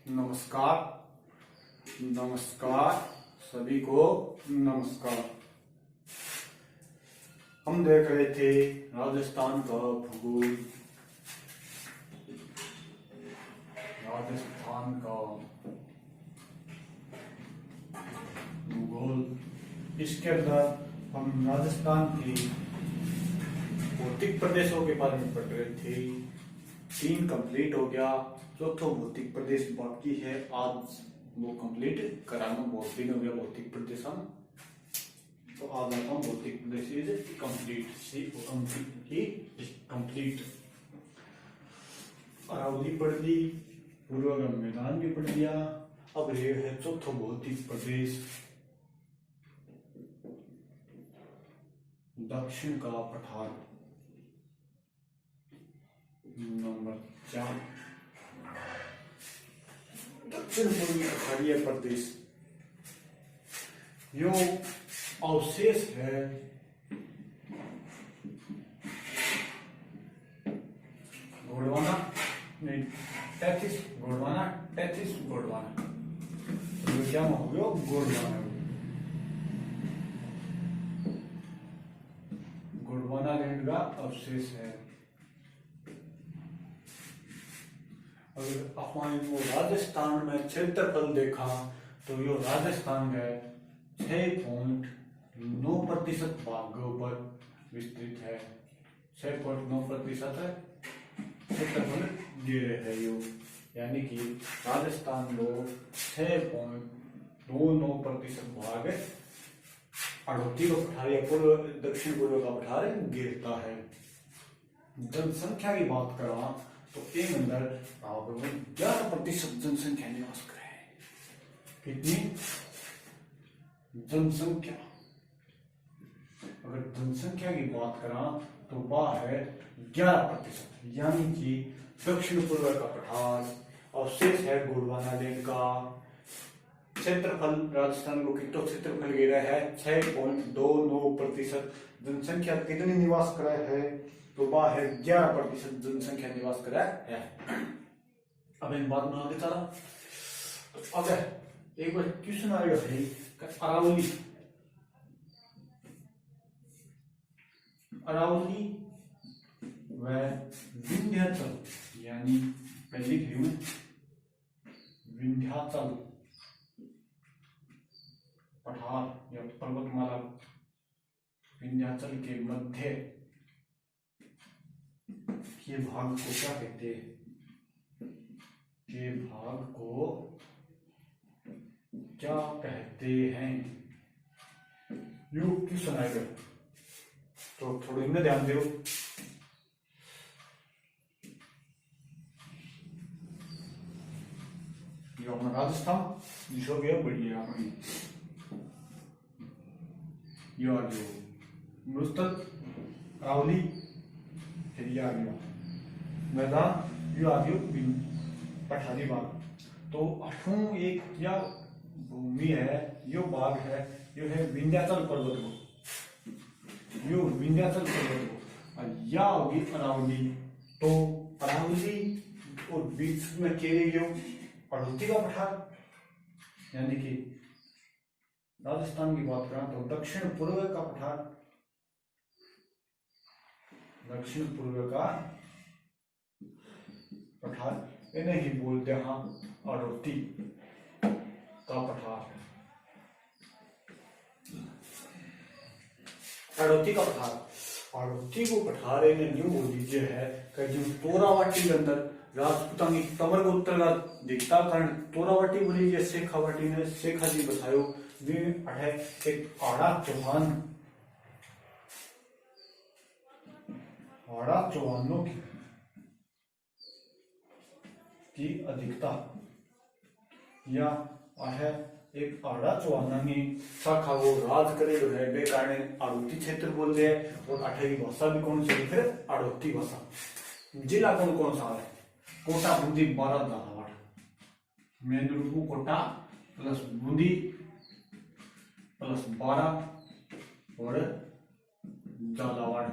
नमस्कार। नमस्कार सभी को नमस्कार। हम देख रहे थे राजस्थान का भूगोल, राजस्थान का भूगोल। इसके अंदर हम राजस्थान के भौतिक प्रदेशों के बारे में पढ़ रहे थे। 3 कंप्लीट हो गया, चौथा भौतिक प्रदेश बाकी है। आज वो कंप्लीट कराना। बहुत दिन हो गया भौतिक प्रदेश हम, तो आज आता हूँ भौतिक प्रदेश इज कंप्लीट। अरावली पढ़ ली, पूर्व मैदान भी पढ़ लिया। अब ये है चौथा भौतिक प्रदेश, दक्षिण का पठार नंबर 4। दक्षिण पूर्वी पठारीय प्रदेश यो अवशेष है गोंडवाना, नहीं तैतीस गोंडवाना, 33 गोंडवाना। तो क्या हो गया गोंडवाना। गोंडवाना लैंड का अवशेष है। अगर अपन वो राजस्थान में क्षेत्रफल देखा तो यो राजस्थान है 6.9% भाग के ऊपर विस्तृत है। 6.9% है क्षेत्रफल घेरे है यो, यानी कि राजस्थान को 6.29% भाग अड़ोती का पठार या पूर्व दक्षिण पूर्व का पठार घेरता है। जनसंख्या की बात करा तो एक अंदर 11% जनसंख्या निवास करे। कितनी जनसंख्या? अगर जनसंख्या की बात करा तो वह है 11%, यानी कि दक्षिण पूर्व का पठार अवशेष है गोंडवाना लैंड का। क्षेत्रफल राजस्थान को कितना क्षेत्रफल घेरा है 6.29%। जनसंख्या कितनी निवास करे है तो वह है 11% जनसंख्या निवास करा है। अब इन बात में आगे चला तो अब एक बार क्वेश्चन आएगा भाई, अरावली व विंध्याचल, यानी पहली विंध्याचल पठार या पर्वतमाला विंध्याचल के मध्य के भाग को क्या कहते हैं? के भाग को क्या कहते हैं? यू क्वेश्चन आएगा तो थोड़ी इनमें ध्यान दो। ये अपना राजस्थान जिसो गया बढ़िया अपनी यो आ गयो मुस्तक अरावली, फिर ये आ गया मैदान, यो आ गयो पठारी बाग। तो अठों एक क्या भूमि है, यो बाग है, यो है विंध्याचल पर्वत को, यो विंध्याचल पर्वत को, और या होगी अरावली। तो अरावली और बीच में केरे यो अड़ोती का पठार, यानी कि राजस्थान की बात करें तो दक्षिण पूर्व का पठार, दक्षिण पूर्व का पठार इन्हें ही बोलते हैं अड़ोती का पठार। अड़ोती का पठार, अड़ोती को पठार इन्हें न्यू बोल दीजिए है कि जो तोरावाटी के अंदर राजपूतां की कमर को उत्तर का दिखता कारण तोरावाटी बोली है। शेखावाटी ने शेखा जी बतायो वे है एक आड़ा चौहानों की अधिकता, या है एक आड़ा चौहानी शाखा वो राज करे है बे कारण अड़ोती क्षेत्र बोलते हैं। और अठे की भाषा भी कौन सी फिर अड़ोती भाषा। जिला कौन कौन सा है? कोटा, बूंदी, बारां, झालावाड़। मेन रूप कोटा प्लस बूंदी प्लस बारां और झालावाड़,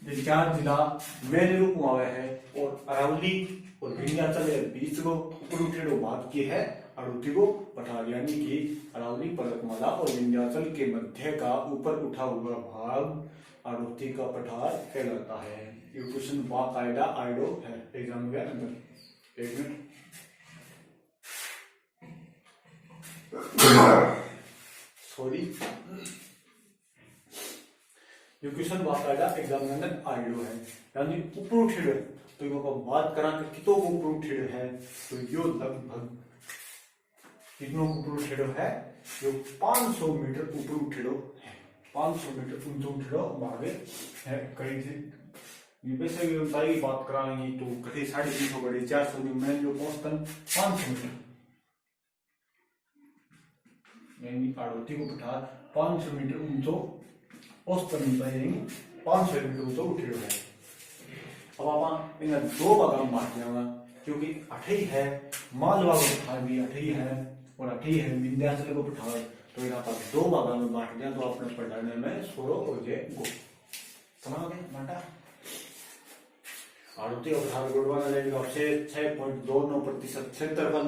ये 4 जिला मेन रूप में आवे है। और अरावली और विंध्याचल बीच को ऊपर उठेड़ो भाग की है अड़ोती को पठार, यानी कि अरावली पर्वतमाला और विंध्याचल के मध्य का ऊपर उठा हुआ भाग अड़ोती का पठार कहलाता है। ये क्वेश्चन बाकायदा आइडो है एग्जाम के अंदर। एक मिनट, सॉरी, ये क्वेश्चन बाकायदा एग्जाम के अंदर आइडो है, यानी ऊपर उठेड़ो। तो ये बात करा कि कितों ऊपर उठेड़ो है, तो यो लगभग कितनों ऊपर उठेड़ो है, यो 500 मीटर ऊपर उठेड़ो है। 500 मीटर ऊंचा उठेड़ो भागे है कहीं से। ये वैसे भी ऊंचाई की बात कराएंगे तो कहीं 350 बड़े 400 में जो पहुंचता 500 मीटर, यानी आड़ोती को पठार 500 मीटर ऊंचो औसतन ऊंचाई 500 मीटर ऊंचो उठेड़ो है। अब आप इन दो भागों में बांट देंगे, क्योंकि अठई है मालवा को पठार भी अठई है और अठई है विंध्याचल को पठार, तो यहाँ पर दो भागों में बांट दिया तो आपने पढ़ने में सोरो हो जाएगा। समझ गए माटा? आड़ोती और पठार गुड़वाना लेगा आपसे 6.29% क्षेत्रफल,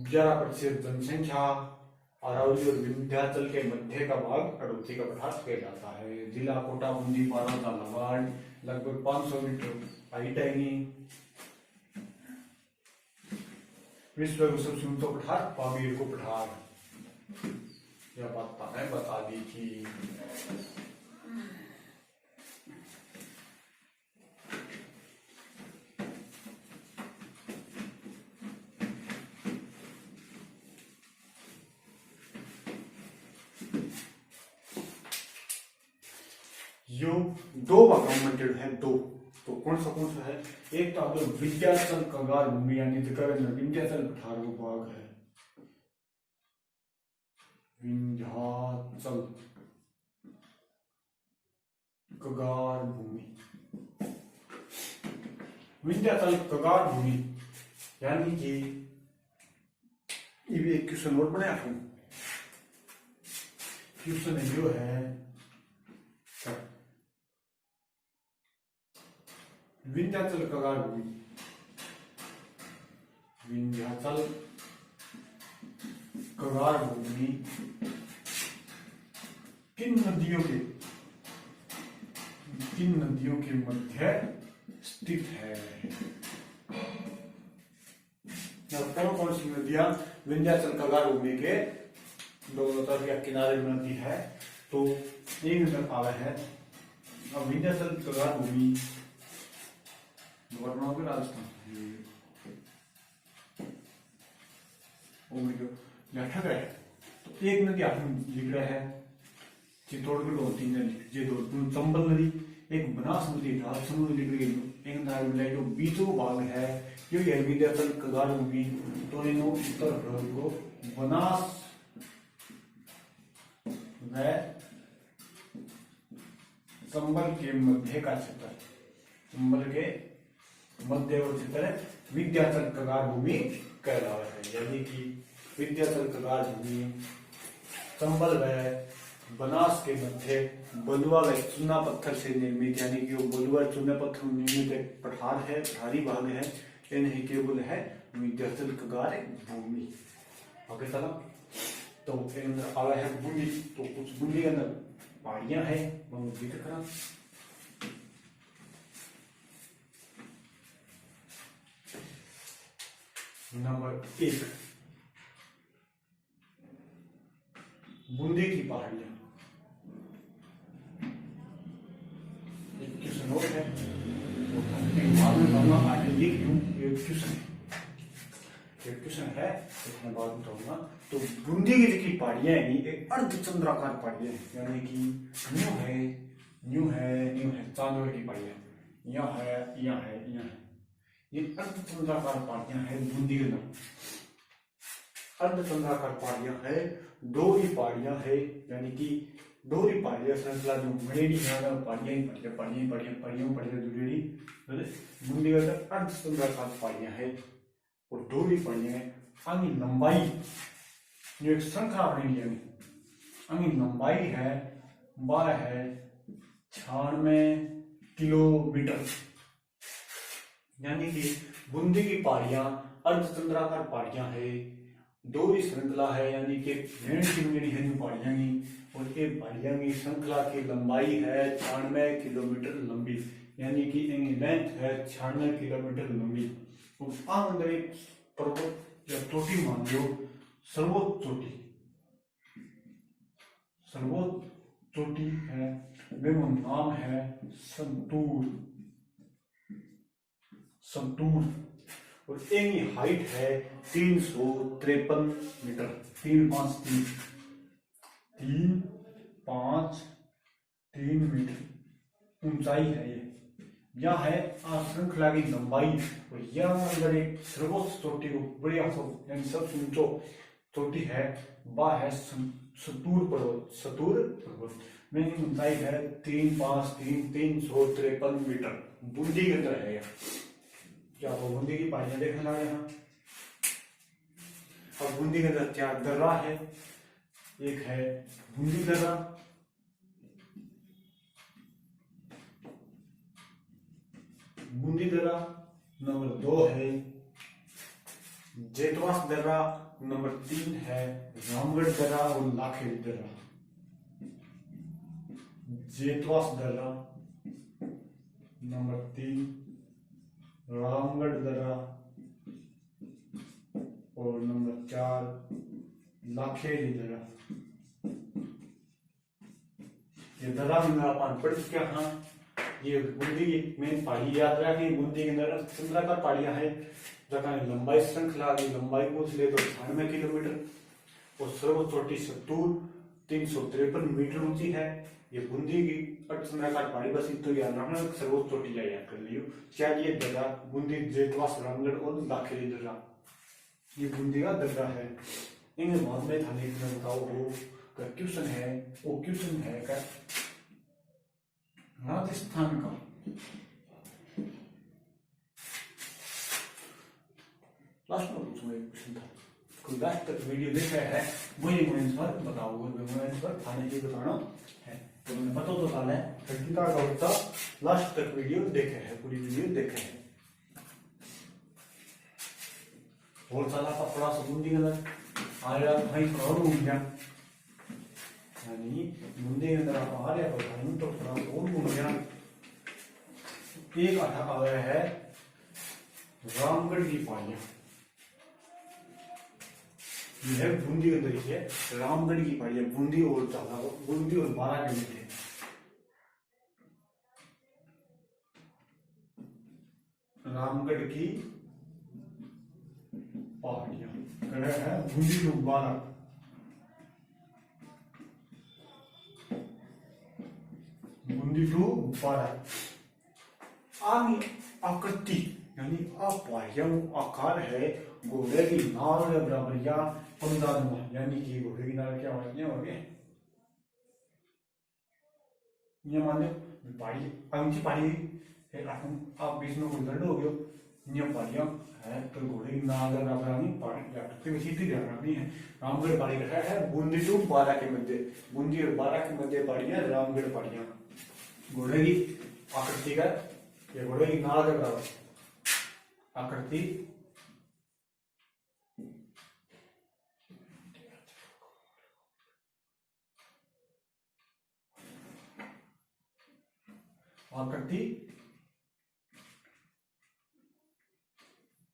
11% जनसंख्या, अरावली और विंध्याचल के मध्य का भाग अड़ोती का पठार कहलाता है। जिला कोटा बूंदी पारा झालावाड़, लगभग 500 मीटर हाइट आएगी। विश्व को सबसे ऊंचा पठार पावीर को पठार, यह बात है बता दी थी। यो दो भागों में है, दो, तो कौन सा है? एक तो आपको विंध्याचल कगार भूमि, यानी विंध्याचल पठार वो भाग है, विंध्याचल कगार भूमि। विंध्याचल कगार भूमि यानी कि ये भी एक क्वेश्चन और बनाया हूं। क्वेश्चन जो है विंध्याचल कगार भूमि, विंध्याचल कगार भूमि किन नदियों के मध्य स्थित है? कौन कौन सी नदियां विंध्याचल कगार भूमि के दोनों तरफ या किनारे में नदी है? तो एक नजर आ रहा है। अब विंध्याचल कगार भूमि राजस्थान बैठक है, तो एक नदी आप लिख रहा है चित्तौड़गढ़ और 3 नदी, चंबल नदी, एक बनास नदी समुद्र लिख रही है, एक नदी जो बीचों भाग है जो ये विंध्याचल कगार भूमि, तो इन उत्तर भारत को बनास व चंबल के मध्य का क्षेत्र, चंबल के मध्यवर्ती क्षेत्र विंध्याचल कगार भूमि कहला है। यानी कि विंध्याचल कगार भूमि चंबल व बनास के मध्य बलुआ व चूना पत्थर से निर्मित, यानी कि वो बलुआ चूना पत्थर निर्मित एक पठार है, पठारी भाग है, ये नहीं केवल है विंध्याचल कगार भूमि। आगे चला तो अंदर आया है बूंदी, तो कुछ बूंदी के अंदर पहाड़ियां है, जिक्र करा। नंबर 1 बूंदी की पहाड़ियां, एक क्वेश्चन और है क्वेश्चन है इसमें बाद में बताऊंगा। तो बूंदी की पहाड़ियां एक अर्धचंद्राकार पहाड़ियां हैं, यानी कि न्यू है चांदोर की पहाड़ियां, यहाँ है, ये अर्धचंद्राकार पहाड़ियां है बूंदी के नाम। अर्धचंद्राकार पहाड़ियां है, दोहरी पहाड़ियां है, यानी कि दोहरी पहाड़ियां श्रृंखला जो मणेडी पहाड़ियां जुड़ेड़ी बूंदी के अंदर अर्धचंद्राकार पहाड़ियां है और दोहरी पहाड़ियां आनी लंबाई जो एक श्रृंखला बनेगी, यानी लंबाई है 96 किलोमीटर, यानी कि बूंदी की पहाड़ियां अर्धचंद्राकार पहाड़ियां है, दोहरी श्रृंखला है, यानी कि भेड़ की मेरी है पहाड़ियां की, और ये पहाड़ियां की श्रृंखला की लंबाई है 96 किलोमीटर लंबी, यानी कि लेंथ है 96 किलोमीटर लंबी। और अंदर एक पर्वत या चोटी मान लो, सर्वोच्च चोटी, सर्वोच्च चोटी है, मेरा नाम है संतूर, संतूर। और इनकी हाइट है 353 मीटर, 353 353 मीटर ऊंचाई है ये। यह है श्रृंखला की लंबाई, और यह अंदर एक सर्वोच्च चोटी को बढ़िया यानी सबसे ऊंचो चोटी है, वह है सतूर पर्वत, सतूर पर्वत में ऊंचाई है 353 मीटर, बूंदी के अंदर है। क्या वो बूंदी की पहाड़ियां देखने लगे यहाँ। अब बूंदी के अंदर क्या दर्रा है, एक है बूंदी दर्रा, बूंदी दर्रा, नंबर 2 है जेतवास दर्रा, नंबर 3 है रामगढ़ दर्रा और लाखेरी दर्रा। जेतवास दर्रा, नंबर 3 रामगढ़ दर्रा और नंबर 4 लाखेरी दर्रा। ये दर्रा में आप पढ़ चुके हैं। ये बूंदी में पहाड़ी यात्रा की, बूंदी के अंदर चंद्राकार पहाड़ियां है, जगह लंबाई श्रृंखला की लंबाई पूछ ले तो 96 किलोमीटर, और सर्वोच्च चोटी सतूर 353 मीटर ऊंची है। ये बूंदी की अर्धचंद्राकार पहाड़ी, बस तो याद रखना सर्वोच्च चोटी याद कर लियो। क्या ये दर्रा बूंदी जेतवास रामगढ़ और लाखेरी दर्रा, ये बूंदी का दर्रा है। इन बाद में थाने बताओ वो क्वेश्चन है, वो क्वेश्चन है क्या राजस्थान का लास्ट में पूछूंगा एक क्वेश्चन था, कोई लास्ट तक वीडियो देखा है मुझे पर बताओ, पर थाने की बताना है तो मैंने पता तो साल है गीता का उत्तर लास्ट तक वीडियो देखे है, पूरी वीडियो देखे है। और साला का थोड़ा सा बूंदी के अंदर आया भाई और घूम गया, यानी बूंदी के अंदर आप आ रहे हो तो थोड़ा और घूम गया। एक आ गया है रामगढ़ की पहाड़ियां, यह है बूंदी के अंदर ही है रामगढ़ की पहाड़ियां, बूंदी और ज्यादा, बूंदी और 12 किलोमीटर रामगढ़ की पहाड़ियां है, बूंदी टू 12, बूंदी टू 12। आकृति यानी पहाड़ियां आकार है घोड़े की नाल के बराबर या पंदानुमा, यानी कि घोड़े की नाल क्या हो गए ये मान लो पहाड़ी ऊंची पहाड़ी है, आप बीच में कोई गंड हो गयो, ये पहाड़ियां है तो घोड़े की नाल के बराबर आनी पहाड़ी आकृति में सीधी ध्यान रखनी है। रामगढ़ पहाड़ी का है बूंदी टू 12 के मध्य, बूंदी और 12 के मध्य पहाड़ियां रामगढ़ पहाड़ियां, घोड़े की आकृति का ये घोड़े की नाल के बराबर आकृति, आकृति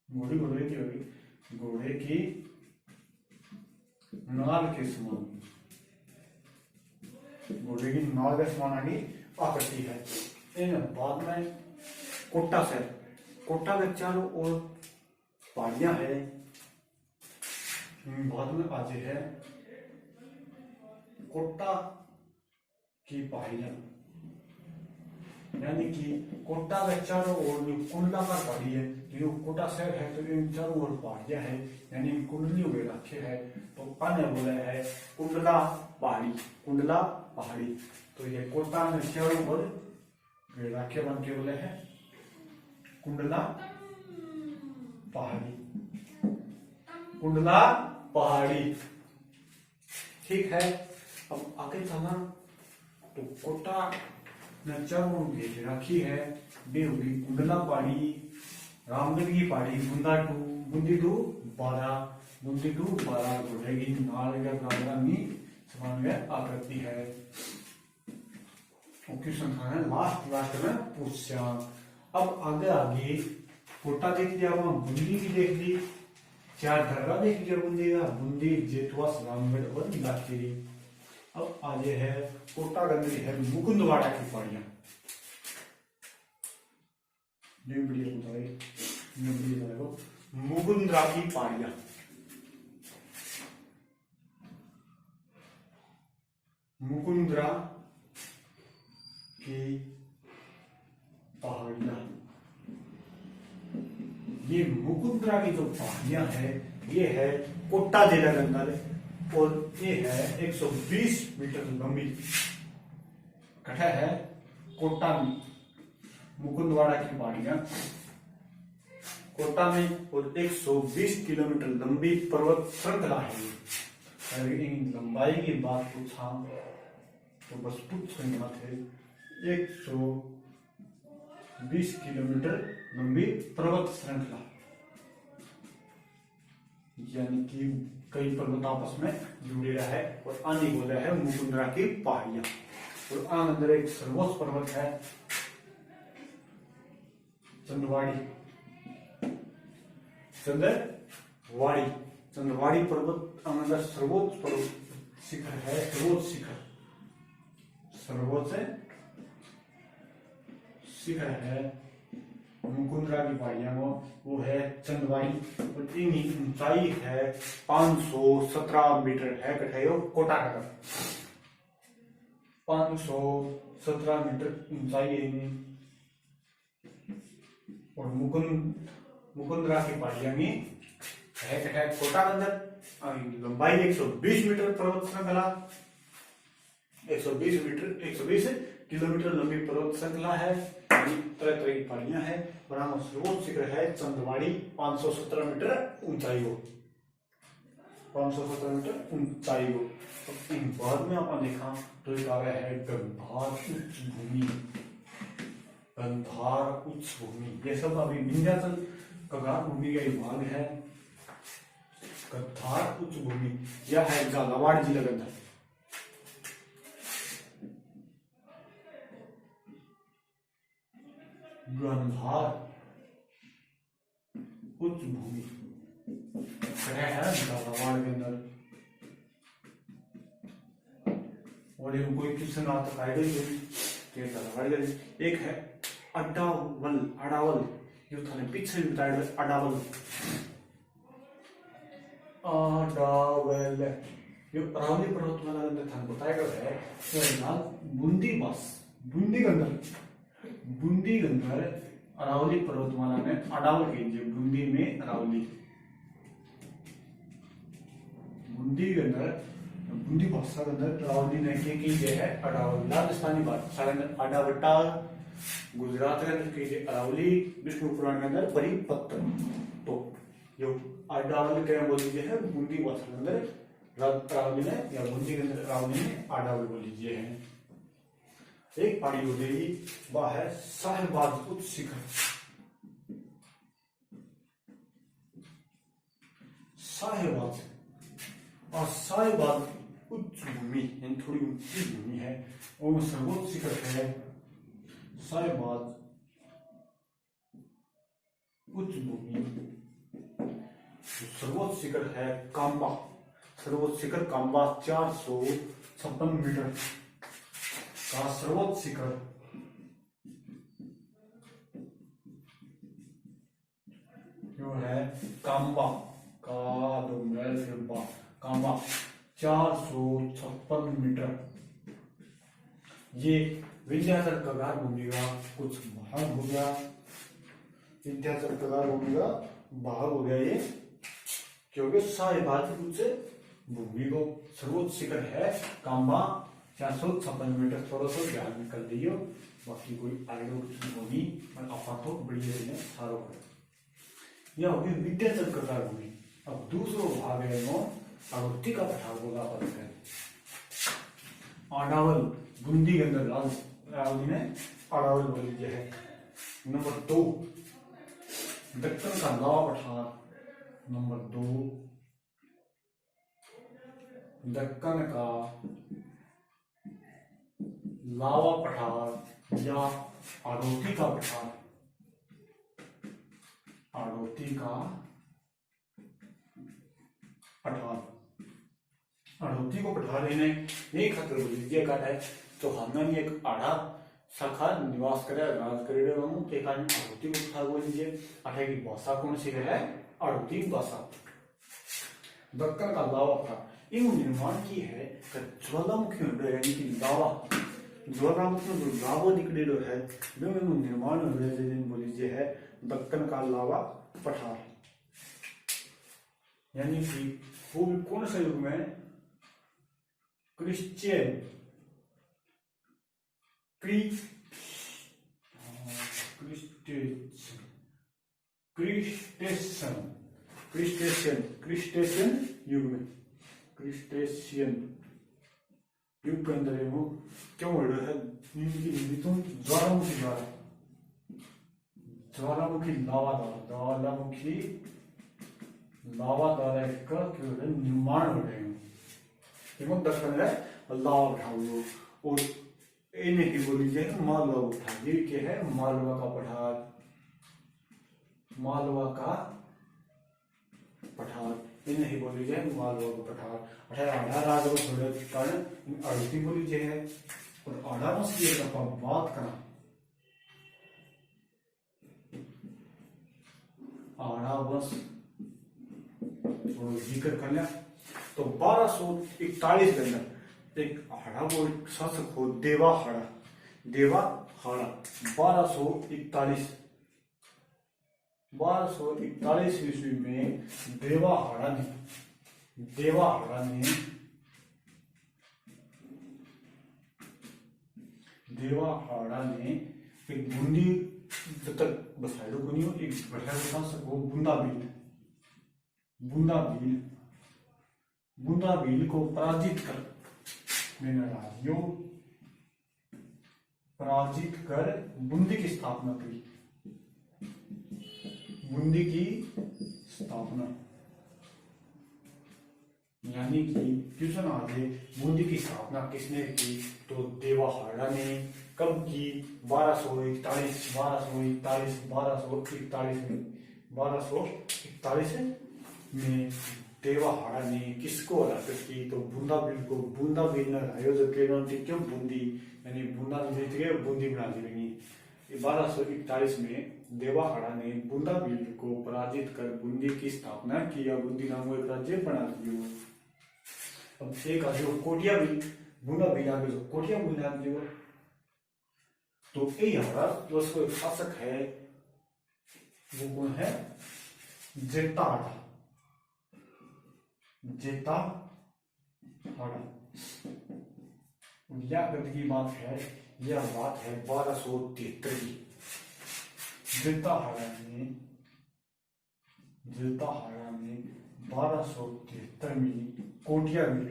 घोड़े घोड़े की होगी, घोड़े की नाल के समान, घोड़े की नाल के समान आगे आकृति है। इन बाद में कोटा शहर, कोटा के चारों ओर पहाड़ियां है, बाद में आते है कोटा की पहाड़ियां, यानी कि कोटा के चारों ओर जो कुंडलाकार पहाड़ी है, जो कोटा शहर है तो इन चारों ओर पहाड़ियां है, यानी कुंडली हुए रखे है तो अन्य बोला है कुंडला पहाड़ी, कुंडला पहाड़ी। तो ये कोटा में चारों ओर रखे बन के बोले है कुंडला पहाड़ी, कुंडला पहाड़ी। ठीक है, अब आगे चलना तो कोटा ने चारों घेर रखी है, वे होगी कुंडला पहाड़ी रामगढ़ की पहाड़ी बूंदी टू बारा घोड़ेगी नालगढ़ नालगढ़ समान आकृति है। क्वेश्चन था लास्ट में पूछा। अब आगे कोटा देख लिया, वहां बूंदी भी देख ली, 4 दर्रा देख लिया बूंदी का, बूंदी जेतवा रामगढ़ और इलाकेरी। अब आगे है कोटा गंदरी है मुकुंदवाड़ा की पहाड़ियां। मुकुंदरा की पहाड़ियां, मुकुंदरा की पहाड़ियां। ये मुकुंदरा की जो पहाड़ियां है ये है कोटा जिला के अंदर, और ये है 120 मीटर लंबी। कटा है कोटा में मुकुंदवाड़ा की पहाड़ियां कोटा में, और 120 किलोमीटर लंबी पर्वत श्रृंखला है। अगर इन लंबाई की बात पूछा तो बस पूछ थे 120 किलोमीटर लंबी पर्वत श्रृंखला, यानी कि कई पर्वत आपस में जुड़े रहा है और आने बोल रहा है मुकुंदरा की पहाड़ियां। और अंदर एक सर्वोच्च पर्वत है चंद्रवाड़ी पर्वत अंदर सर्वोच्च पर्वत शिखर है, सर्वोच्च शिखर है मुकुंदरा की पहाड़ियां वो है चंद्रवाड़ी, और इनकी ऊंचाई है 517 मीटर है। कठायो कोटा का 517 मीटर ऊंचाई है। और मुकुंदरा की पहाड़ियां में है कोटा के अंदर लंबाई 120 मीटर पर्वत श्रृंखला, 120 किलोमीटर लंबी पर्वत श्रृंखला है। तरह तरह की पहाड़ियां है। और सर्वोच्च शिखर है चंद्रवाड़ी, 517 मीटर ऊंचाई हो, 517 मीटर ऊंचाई हो। तो इन बाद में अपन देखा तो एक आ गया है गंधार उच्च भूमि, गंधार उच्च भूमि। ये सब अभी विंध्याचल कगार भूमि का भाग है। गंधार उच्च भूमि यह है झालावाड़ जिला के अंदर। गंधार उच्च भूमि है झालावाड़ के अंदर। और ये कोई क्वेश्चन आता है एक है अडावल यो थाने पीछे बताया अडावल यो अरावली पर्वतमाला के अंदर थाने बताया गया है। बूंदी के अंदर अरावली पर्वतमाला में अडावल कीजिए, बूंदी में अरावली, बूंदी के अंदर बूंदी भाषा के अंदर अरावली ने कीजिए है अडावल। राजस्थानी भाषा के अंदर अडावटा, गुजरात के अंदर कीजिए अरावली, विष्णु पुराण के अंदर परिपत्र। तो जो अडावल क्या बोल लीजिए है बूंदी भाषा के अंदर अरावली ने, या बूंदी के अंदर अरावली ने अडावल बोल लीजिए है। एक पहाड़ी हो गई वह है साहिबाज उच्च शिखर, साहिबाज। और साहिबाज उच्च भूमि यानी थोड़ी ऊंची भूमि है, और सर्वोच्च शिखर है साहिबाज उच्च भूमि। सर्वोच्च शिखर है कांबा, सर्वोच्च शिखर कांबा 456 मीटर का सर्वोच्च शिखर। जो है कांबा का कांबा 456 मीटर। ये विंध्याचल कगार भूमि का कुछ भाग हो गया, विंध्याचल कगार भूमि का भाग हो गया ये, क्योंकि साहिबाज उच्च भूमि को सर्वोच्च शिखर है कांबा 456 मीटर। थोड़ा सा ध्यान में कर दियो, बाकी कोई आइडिया कुछ होगी आपा तो बढ़िया सारो है। यह होगी विंध्याचल कगार भूमि। अब दूसरो भाग है आवर्ती का पठार बोला पर है अडावल, बूंदी के अंदर रावली ने अडावल बोल लीजिए है। नंबर 2 दक्कन का लावा पठार नंबर 2, दक्कन का लावा पठार या आड़ोती का पठार, आड़ोती का पठार, आड़ोती को पठार इन्हें नहीं खतर लीजिए का है तो हमने एक आड़ा शाखा निवास करे राज करे हम के कारण आड़ोती को पठार बोल लीजिए। अठे की भाषा कौन सी है? आड़ोती भाषा। दक्कन का लावा पठार इन निर्माण की है ज्वालामुखी यानी कि लावा, ज्वालामुखी में जो लावा निकले है वो निर्माण बोल लीजिए है दक्कन का लावा पठार। यानी कि वो कौन से युग में? क्रिश्चियन युग में, क्रिस्टेशियन युग के अंदर वो क्यों हो रहा है? ज्वालामुखी द्वारा, ज्वालामुखी लावा द्वारा, ज्वालामुखी लावा द्वारा इसका निर्माण हो रहे हैं। दक्कन है लावा पठार और इन्हें की बोली जाए मालवा पठार। ये क्या है? मालवा का पठार, मालवा का पठार इन्हें ही बोली जाए मालवा का पठार। आधा राज थोड़े कारण आड़ोती बोली जाए है। और आधा बस की बात करा, आधा बस जिक्र कर लिया तो 1241 के अंदर एक हाड़ा वो शासक हो देवा हाड़ा, देवा हाड़ा 1241 ईस्वी में देवा हाड़ा ने एक बूंदी तक बसाइडो को नहीं हो एक बढ़िया शासक हो बूंदाबील को पराजित कर बूंदी की स्थापना की। बूंदी की स्थापना यानी कि क्वेश्चन आगे बूंदी की स्थापना किसने की? तो देवा हाड़ा ने। कब की? 1241 में देवा हाड़ा ने किसको हराकर की? तो बूंदाबील को। बूंदाबील ने हरायो जो क्यों? बूंदी यानी बूंदी बना दी गई। 1241 में देवा हाड़ा ने बूंदाबील को पराजित कर बूंदी की स्थापना की या बूंदी नाम एक राज्य बना दिया। अब एक जो कोटिया बिल बूंदाबील आगे जो कोटिया बिल नाम दिया तो ये हाड़ा जो उसको एक शासक है वो कौन है? जेता हाड़ा। यह की बात है, यह बात है 1273 की। जेता हाड़ा ने 1273 में कोटिया बिल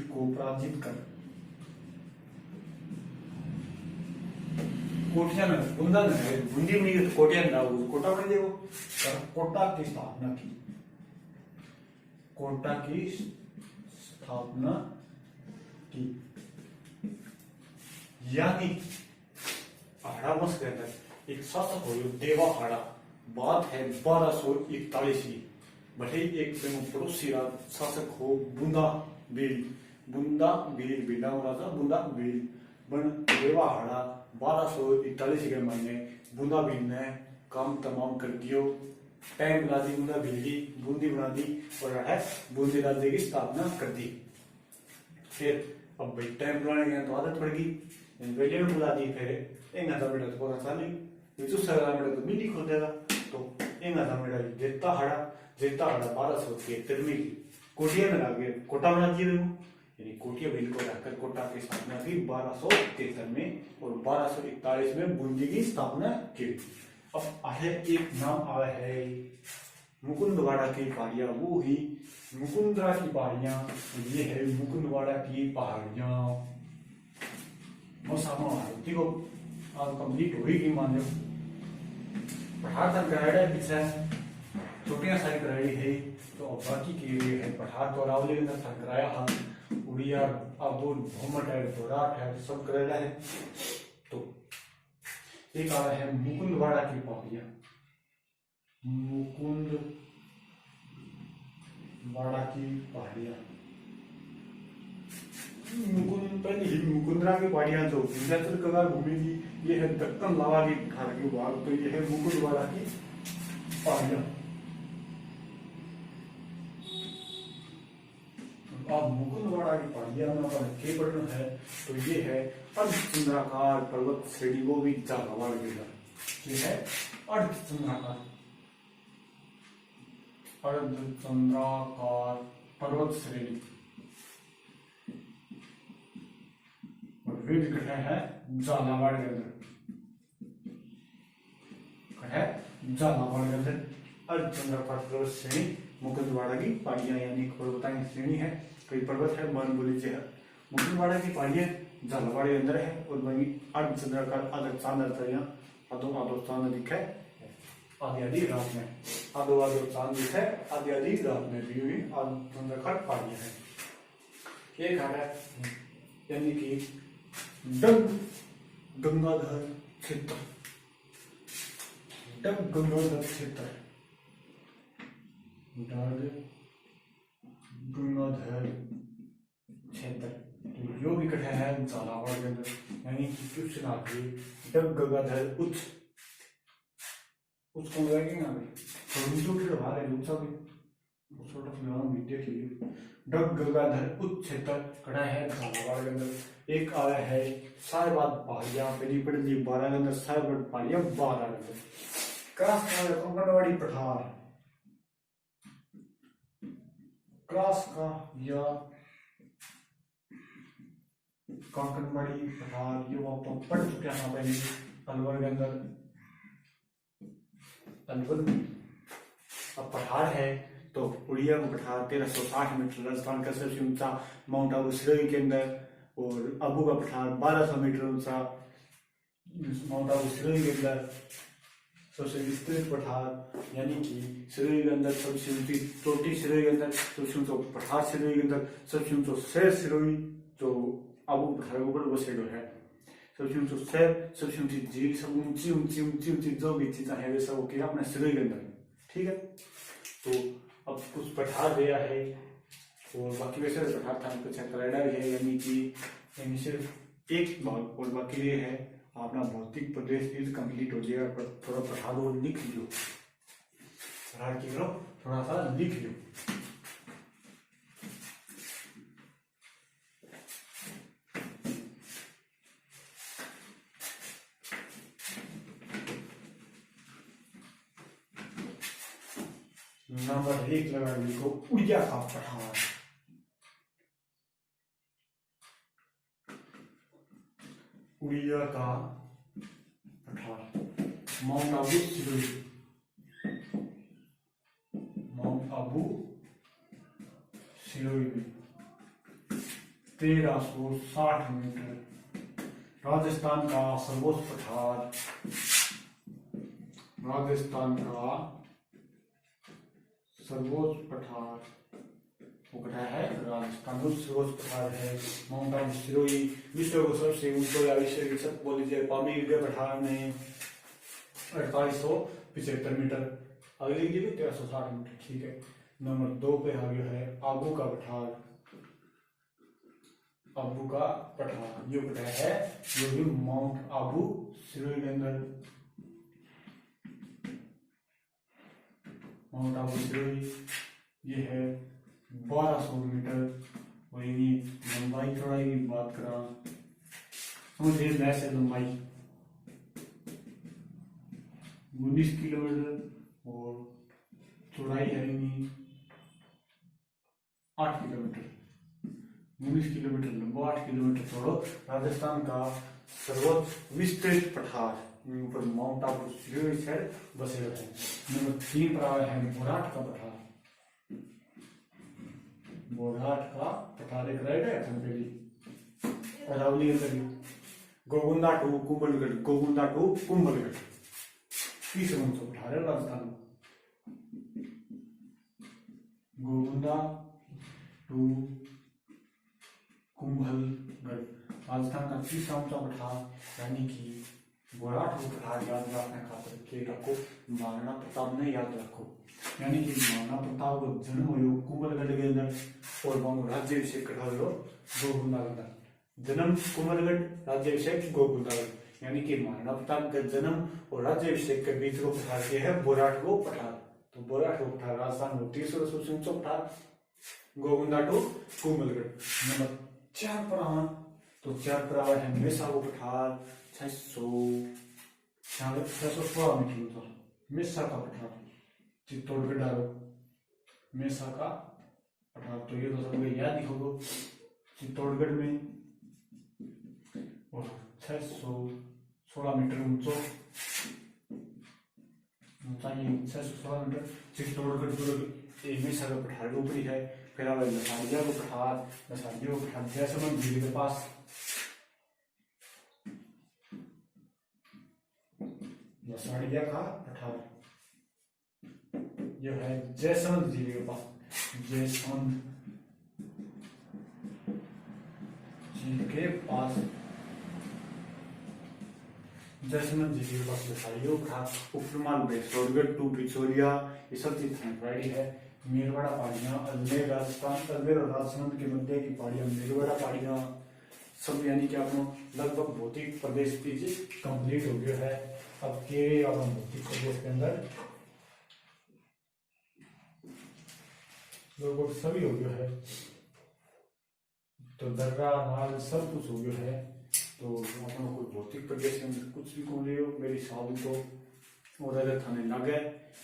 को पराजित कर कोटिया ने बूंदा ने बूंदी में तो कोटिया ना कोटा बने देखो कोटा की स्थापना की। यानी हाड़ा बस के अंदर एक शासक हो देवा हाड़ा। बात है 1241 की। भले एक पड़ोसी शासक हो बूंदाबील राजा बूंदाबील बन देवा हाड़ा 1241 के महीने बूंदाबील ने काम तमाम कर दियो। टाइम बना दी बूंदाबील की, बूंदी बना दी और बूंदी राज्य की स्थापना कर दी। फिर अब भाई टाइम बनाने की तो आदत पड़ गई, बेटे में बुला दी। फिर एक था बेटा तो पता चली बेटा तो मिली खोल देगा। तो एक था बेटा जेता हाड़ा 1273 में कोटिया में लागे कोटा बना दिए यानी कोटिया बिल को रखकर कोटा की स्थापना की 1273 में और 1241 में बूंदी की स्थापना की। अब एक नाम आया है मुकुंदवाड़ा की पहाड़ियाँ, वो ही मुकुंदरा की पहाड़ियाँ। ये है मुकुंदवाड़ा की पहाड़ियाँ। आरती को अब कंप्लीट होगी मान लो। पठार तक कराया पीछे छोटियां सारी कराई है, तो बाकी की है पठार तो रावली के अंदर कराया हाँ उड़िया अब भूमट है थोड़ा है सब कराया है। तो एक आ रहा है मुकुंदवाड़ा की पहाड़ियाँ। मुकुंदवाड़ा की पहाड़ियाँ, पहले ही मुकुंदरा की पहाड़ियाँ जो विंध्याचल कगार भूमि की, ये है दक्कन लावा की पठार की भाग। तो ये है मुकुंदवाड़ा की पहाड़ियाँ। अब मुकुंदवाड़ा की पहाड़ियाँ में अपन के पढ़ना है, तो ये है अर्धचंद्राकार पर्वत श्रेणी, वो भी झालावाड़ जिला। ये है अर्धचंद्राकार पर्वत श्रेणी। और वे विकट है झालावाड़ के अंदर, है झालावाड़ के अंदर अर्धचंद्राकार पर्वत श्रेणी मुकुंदवाड़ा की पहाड़ियाँ, यानी पर्वतां की श्रेणी है। कई पर्वत है मान बोली है। मुकुंदवाड़ा की पहाड़ियाँ झालावाड़ के अंदर है और वही अर्धचंद्राकार आधा चांद आधो आधो चांद दिखा है आधी आधी रात में, आधो आधो चांद दिखा है आधी आधी रात में भी हुई अर्धचंद्राकार पहाड़ियाँ है। एक है यानी कि डग गंगाधर क्षेत्र, डग गंगाधर क्षेत्र, डग गंगाधर क्षेत्र। तो जो विकट है झालावाड़ के अंदर, यानी कि उच्च नागरी डग गंगाधर उच्च कौन लगेगा ना भाई तो फिर बाहर है दूसरा भी छोटा फिल्म वीडियो के डग गंगाधर उच्च क्षेत्र खड़ा है झालावाड़ के अंदर। एक आया है साहिबाद पहाड़ियाँ, पहली पड़ी 12 के अंदर साहिबाद पहाड़ियाँ 12 के अंदर। क्रास कंकड़वाड़ी पठार, क्रास का या कंकड़वाड़ी पठार, ये वो पढ़ चुके हैं पहले अलवर के अंदर। अलवर अब पठार है तो उड़िया को पठार 1360 मीटर, राजस्थान का सबसे ऊंचा माउंट आबू सिरोही के अंदर, और अबू का पठार 1200 मीटर ऊंचा माउंट आबू सिरोही के अंदर सबसे विस्तृत पठार, यानी कि सिरोही के अंदर सबसे ऊंची चोटी सिरोही के अंदर, सबसे ऊंचा पठार सिरोही के अंदर, सबसे ऊंचा शहर सिरोही जो अबू पठार के ऊपर वो शेडो है, सबसे ऊंचा शहर, सबसे ऊंची झील, सब ऊंची ऊंची ऊंची ऊंची जो भी चीजें हैं वे सब होके अपने सिरोही के अंदर। ठीक है, तो अब कुछ पठार दिया है और बाकी वैसे पठार था कुछ करेडा भी है, यानी कि सिर्फ एक भाग और बाकी ये है अपना भौतिक प्रदेश इज कंप्लीट हो जाएगा। पर थोड़ा पढ़ा लो, लिख लो, पढ़ा के लो, थोड़ा सा लिख लो। नंबर 1 लगा लिखो उड़िया का पठार। उड़िया का पठार माउंट आबू सिरोही, माउंट आबू सिरोही में 1360 मीटर। राजस्थान का सर्वोच्च पठार, राजस्थान का सर्वोच्च पठार वो कटा है राजस्थान का सर्वोच्च पठार है माउंट आबू सिरोही। विश्व को सबसे ऊंचा या विश्व की सब बोली जाए पामीर के पठार में 4875 मीटर, अगली की भी 1360 मीटर। ठीक है, नंबर 2 पे आ गया है आबू का पठार। आबू का पठार ये पठार है जो भी माउंट आबू सिरोही के अंदर, माउंट आबू सिरोही ये है 1200 मीटर। वही लंबाई चौड़ाई की बात करा समझिए, वैसे लंबाई 19 किलोमीटर और चौड़ाई है 8 किलोमीटर। 19 किलोमीटर लंबा, 8 किलोमीटर चौड़ा, राजस्थान का सर्वोच्च विस्तृत पठार ऊपर माउंट आबू बसे हुए हैं। नंबर 3 पर आया है बोराट का पठार। बोराट का पठार एक राइड है थनपेली अरावली अंदर गोगुंदा टू कुंभलगढ़, गोगुंदा टू कुंभलगढ़ तीसरा ऊंचा पठार है राजस्थान में। गोगुंदा टू कुंभलगढ़ राजस्थान का तीसरा ऊंचा पठार यानी कि बोराट को पठार याद रखने खातर के रखो, महाराणा प्रताप ने याद रखो, यानी कि महाराणा प्रताप को जन्म हुआ कुंभलगढ़ के अंदर और वहां राज्याभिषेक करा हुआ गोगुंदा के अंदर। जन्म कुंभलगढ़, राज्याभिषेक गोगुंदागढ़, यानी कि महाराणा प्रताप का जन्म और राज्याभिषेक के बीच को पठार के है बोराट को पठार। तो बोराट को पठार राजस्थान में तीसरा सबसे ऊंचा पठार, गोगुंदा टू कुंभलगढ़। नंबर 4 पर आना तो 4 पर आया है मेसा को पठार 616 मीटर ऊंचा मेसा का पठार, चित्तौड़गढ़ डालो मेसा का पठार। तो ये तो सबको याद ही होगा, चित्तौड़गढ़ में और 616 मीटर ऊंचा ऊंचाई 616 मीटर चित्तौड़गढ़ मेसा का पठार के ऊपरी है। फिर आवे लसाड़िया को पठार, लसाड़िया को पठार जैसलमेर झील के पास, लसाड़िया का पठार यह है जैसलमेर झील के पास, जैसलमेर झील के पास, जैसलमेर झील के पास लसाड़िया को पठार। उपरमाल भैंसोड़गढ़ टू बिचौलिया ये सब चीज थनपराड़ी है। मेरवाड़ा पहाड़ियां, अजमेर राजस्थान, अजमेर और राजसमंद के मध्य की पहाड़ियां मेरवाड़ा पहाड़ियां सब, यानी कि आपको लगभग भौतिक प्रदेश कंप्लीट हो गया है। अब के भौतिक प्रदेश के अंदर लगभग सभी हो गया है, तो दर्रा नाल सब कुछ हो गया है। तो आपको कोई भौतिक प्रदेश के अंदर कुछ भी कौन ले मेरी साल तो और अगर थाने लगे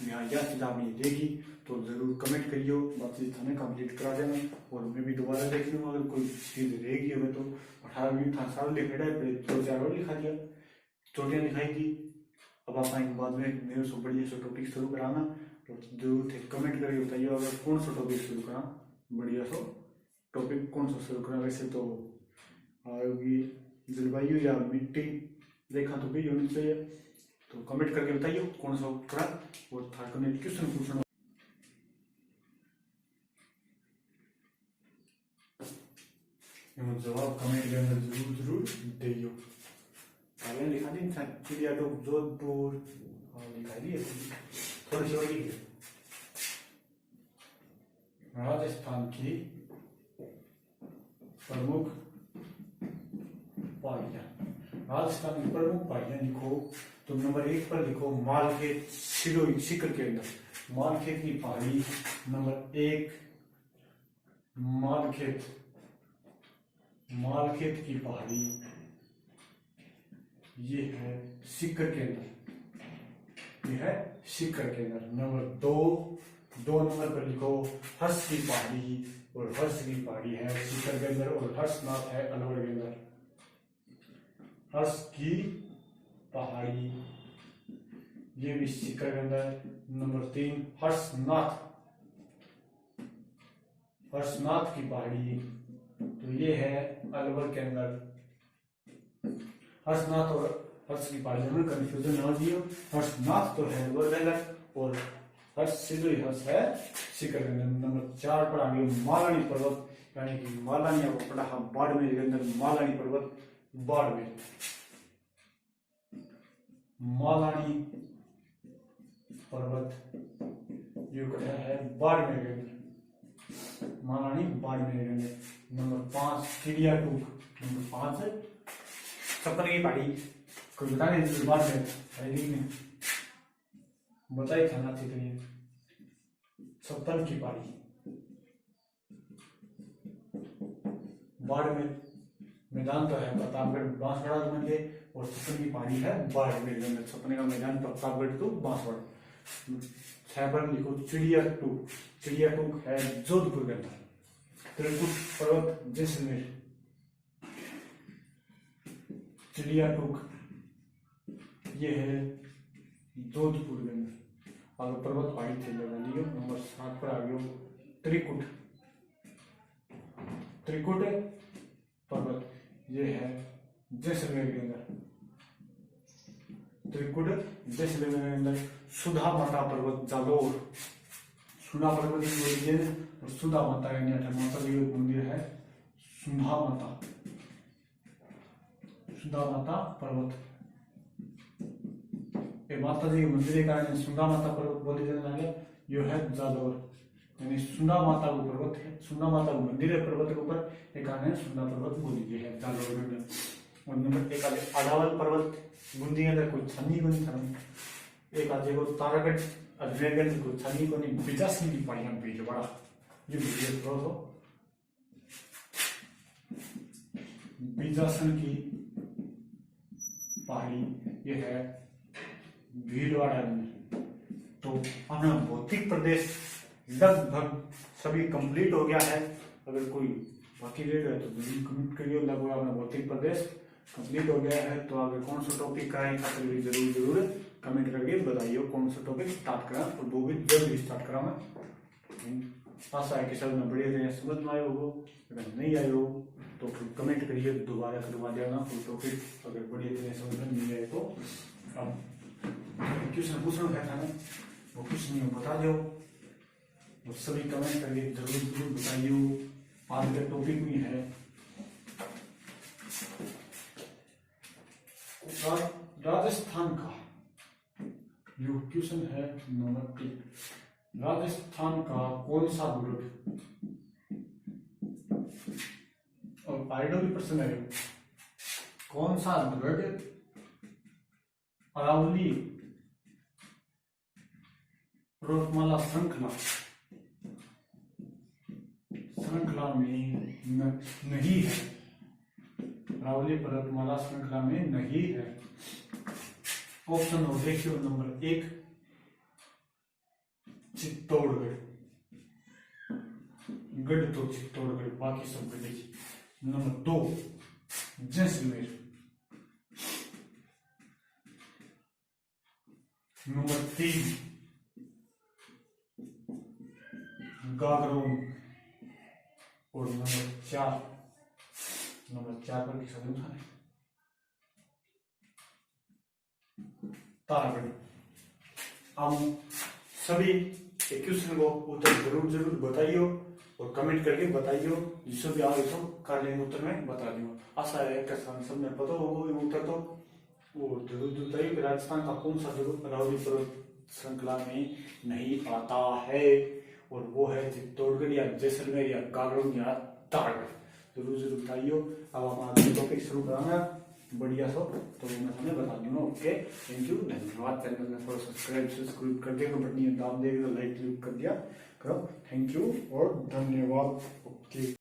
यहाँ यह चीज आपने देगी तो जरूर कमेंट करियो, बातचीत थाने कंप्लीट करा देना और मैं भी दोबारा देख लूँगा अगर कोई चीज रहेगी हमें तो। 18 मिनट था साल लिखा है, फिर 2-4 और लिखा दिया, चोटियाँ लिखाई थी। अब आप आएंगे बाद में मेरे से बढ़िया सा टॉपिक शुरू कराना, तो जरूर थे कमेंट करके बताइए अगर कौन सा टॉपिक शुरू करा, बढ़िया सा टॉपिक कौन सा शुरू करा। वैसे तो आएगी जलवायु या मिट्टी रेखा तो भी होनी चाहिए, तो कमेंट करके बताइए कौन सा करा और था क्वेश्चन पूछना जवाब कमेंट के अंदर जरूर दियो। पहले लिखा दी था चिड़िया टोक जोधपुर और लिखा दी थोड़ी छोटी राजस्थान की प्रमुख पहाड़ियां। राजस्थान की प्रमुख पहाड़ियां लिखो तो नंबर 1 पर लिखो मालखेत सिरोही सीकर के अंदर, मालखेत की पहाड़ी नंबर 1, मालखेत, मालखेत की पहाड़ी ये है सीकर के अंदर, ये है सीकर के अंदर। नंबर 2 नंबर पर लिखो हर्ष की पहाड़ी, और हर्ष की पहाड़ी है सीकर के अंदर, और हर्षनाथ है अलवर के अंदर। हर्ष की पहाड़ी ये भी सीकर के अंदर। नंबर 3 हर्षनाथ, हर्षनाथ की पहाड़ी तो ये है अलवर के अंदर। हर्षनाथ और हर्ष की पहाड़ी में कंफ्यूजन ना दियो, हर्षनाथ तो है अलवर के अंदर और हर्ष सिरोही हर्ष है सीकर के अंदर। नंबर 4 पर आ गया मालानी पर्वत, यानी कि मालानी आपको पढ़ा बाड़मेर के अंदर, मालानी पर्वत बाड़मेर, मालानी पर्वत ये कटा है बाड़मेर के अंदर, मालानी बाड़मेर के अंदर। नंबर 5 चिड़िया टूक, नंबर 5 है छप्पन की पहाड़ी, कोई बता नहीं बाद में बताई था ना कितनी छप्पन की पहाड़ी बाड़मेर मैदान तो है प्रतापगढ़ बांसवाड़ा के मंदिर, और छप्पन की पहाड़ी है बाड़मेर के अंदर। छप्पन का मैदान प्रतापगढ़ टू बांसवाड़ा। 6 पर लिखो चिड़िया टूक, चिड़िया टूक है जोधपुर के अंदर। त्रिकुट पर्वत जैसलमेर, चिड़िया टूक ये है जोधपुर के अंदर। अगर पर्वत पहाड़ी थे लगा लियो। नंबर 7 पर आ गयो त्रिकुट, त्रिकुट पर्वत ये है जैसलमेर के अंदर, त्रिकुट जैसलमेर के अंदर। सुधा माता पर्वत जालोर, सुधा पर्वत की और सुधा माता का माता जी मंदिर है सुधा माता, सुधा माता पर्वत ये माता जी के मंदिर के कारण सुधा माता पर्वत बोले जाने लगे। यो है जालोर, यानी सुधा माता को पर्वत है, सुधा माता को मंदिर है पर्वत के ऊपर, एक कारण सुधा पर्वत बोली गई है जालोर में। और नंबर 1 आगे अडावल पर्वत बूंदी के अंदर कोई छन्नी को नहीं था। एक आगे को तारागढ़ अजमेरगंज को छन्नी को नहीं, बिजासन की पहाड़ियां बीच बड़ा ये वीडियो थोड़ा सा बिजासन की पहाड़ी ये है भीलवाड़ा में। तो अपना भौतिक प्रदेश लगभग सभी कंप्लीट हो गया है। अगर कोई बाकी रह गया तो जरूर कमेंट करिए। लगभग अपना भौतिक प्रदेश कंप्लीट हो गया है। तो आगे कौन सा टॉपिक का है जरूर जरूर कमेंट करके बताइए कौन सा टॉपिक स्टार्ट करा, और वो भी जल्दी स्टार्ट करा मैं। आशा है कि सब में बढ़िया तरह समझ में आए हो। अगर नहीं आए हो तो फिर कमेंट करिए, दोबारा करवा देना कोई टॉपिक अगर बढ़िया तरह समझ में नहीं आए तो। अब क्वेश्चन पूछना क्या था ना, वो कुछ नहीं बता दो, वो सभी कमेंट करके जरूर बताइए। आज का टॉपिक भी है राजस्थान का, जो क्वेश्चन है नंबर 1, राजस्थान का कौन सा दुर्ग, और आइडल भी प्रश्न है, कौन सा दुर्ग अरावली पर्वतमाला श्रृंखला में नहीं है, अरावली पर्वतमाला श्रृंखला में नहीं है। ऑप्शन हो देखियो नंबर 1 चित्तौड़गढ़, गढ़ तो चित्तौड़गढ़ बाकी सब गढ़। नंबर 2 जैसलमेर, नंबर 3 गागरोन, और नंबर 4 पर किस था तारागढ़। हम सभी क्वेश्चन को उत्तर जरूर बताइए और कमेंट करके बताइए, जिससे भी आगे तो कर लेंगे उत्तर में बता दियो। आशा है कि सबने पता होगा उत्तर तो, और जरूर बताइए कि राजस्थान का कौन सा दुर्ग अरावली पर्वत श्रृंखला में नहीं आता है, और वो है चित्तौड़गढ़ या जैसलमेर या गागरोन या तारागढ़। जरूर बताइए। अब हम आगे टॉपिक शुरू करांगे बढ़िया सो, तो मैं तुम्हें बता दूंगा। ओके, थैंक यू, धन्यवाद। चैनल में थोड़ा सब्सक्राइब कर दिया, बटन दाब देगा, लाइक कर दिया करो। थैंक यू और धन्यवाद। ओके।